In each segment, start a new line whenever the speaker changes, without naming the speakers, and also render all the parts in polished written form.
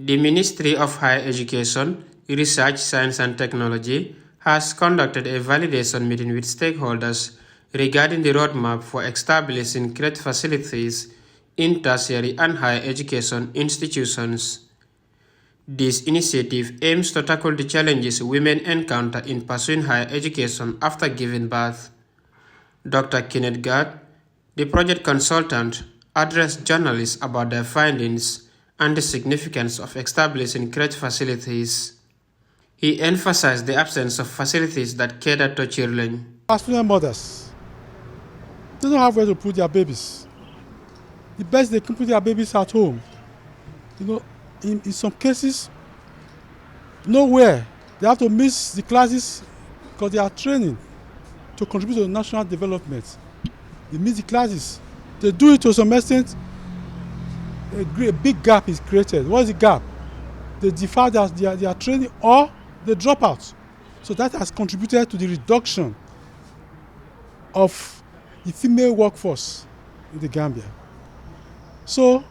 The Ministry of Higher Education, Research, Science and Technology has conducted a validation meeting with stakeholders regarding the roadmap for establishing crèche facilities in tertiary and higher education institutions. This initiative aims to tackle the challenges women encounter in pursuing higher education after giving birth. Dr. Kenneth Gard, the project consultant, addressed journalists about their findings and the significance of establishing crèche facilities. He emphasized the absence of facilities that cater to children.
Student mothers, they don't have where to put their babies. The best they can put their babies at home. In some cases, nowhere. They have to miss the classes because they are training to contribute to national development. They miss the classes. They do it to some extent. A big gap is created. What is the gap? They defer their training or they drop out. So that has contributed to the reduction of the female workforce in the Gambia. So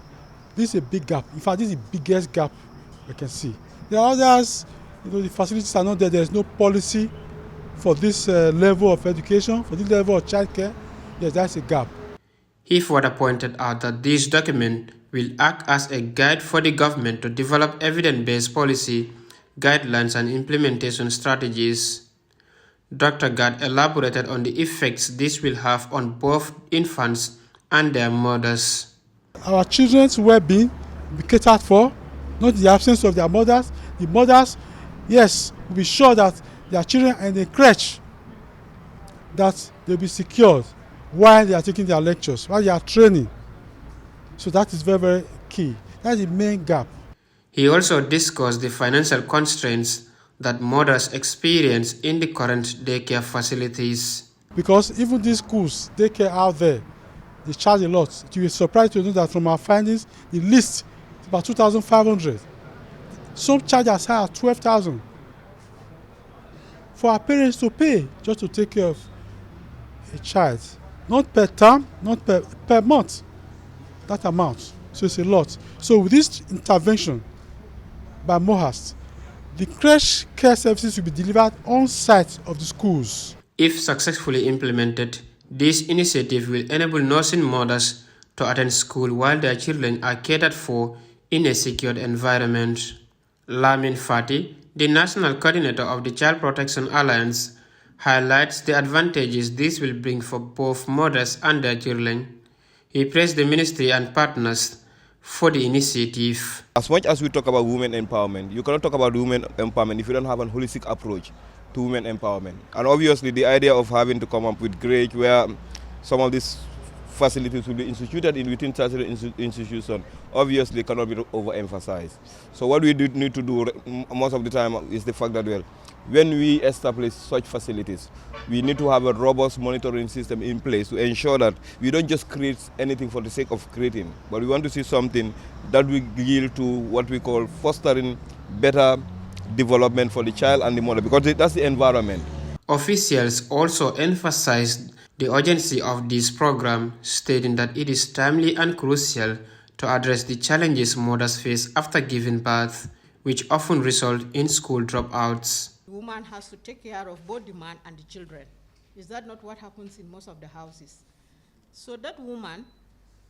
this is a big gap. In fact, this is the biggest gap we can see. There are others, the facilities are not there. There is no policy for this level of education, for this level of childcare. Yes, that's a gap.
He further pointed out that this document will act as a guide for the government to develop evidence-based policy, guidelines and implementation strategies. Dr. Gard elaborated on the effects this will have on both infants and their mothers.
Our children's well-being will be catered for, not the absence of their mothers. The mothers, yes, will be sure that their children are in a crèche, that they'll be secured while they are taking their lectures, while they are training. So that is very, very key. That's the main gap.
He also discussed the financial constraints that mothers experience in the current daycare facilities.
Because even these schools, daycare out there, they charge a lot. You will be surprised to know that from our findings, the list is about 2,500. Some charge as high as 12,000 for our parents to pay just to take care of a child. Not per term, not per month. That amount. So it's a lot. So with this intervention by MoHERST, the crèche care services will be delivered on site of the schools.
If successfully implemented, this initiative will enable nursing mothers to attend school while their children are catered for in a secured environment. Lamin Fati, the national coordinator of the Child Protection Alliance, highlights the advantages this will bring for both mothers and their children. He praised the ministry and partners for the initiative.
As much as we talk about women empowerment, you cannot talk about women empowerment if you don't have a holistic approach to women empowerment. And obviously the idea of having to come up with grade where some of these facilities will be instituted within tertiary institutions obviously cannot be overemphasized. So what we need to do most of the time is the fact that, well, when we establish such facilities, we need to have a robust monitoring system in place to ensure that we don't just create anything for the sake of creating, but we want to see something that will yield to what we call fostering better development for the child and the mother, because that's the environment.
Officials also emphasized the urgency of this program, stating that it is timely and crucial to address the challenges mothers face after giving birth, which often result in school dropouts.
The woman has to take care of both the man and the children. Is that not what happens in most of the houses? So that woman,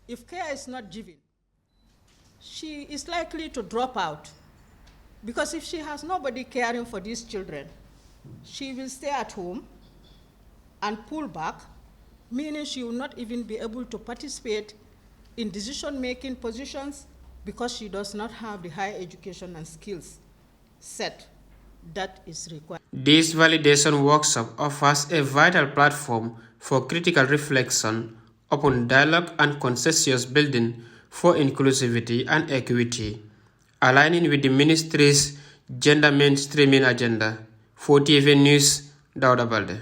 if care is not given, she is likely to drop out. Because if she has nobody caring for these children, she will stay at home and pull back, meaning she will not even be able to participate in decision-making positions because she does not have the higher education and skills set that is required.
This validation workshop offers a vital platform for critical reflection, open dialogue and consensus building for inclusivity and equity, aligning with the ministry's gender mainstreaming agenda. For TV News, Dauda Balde.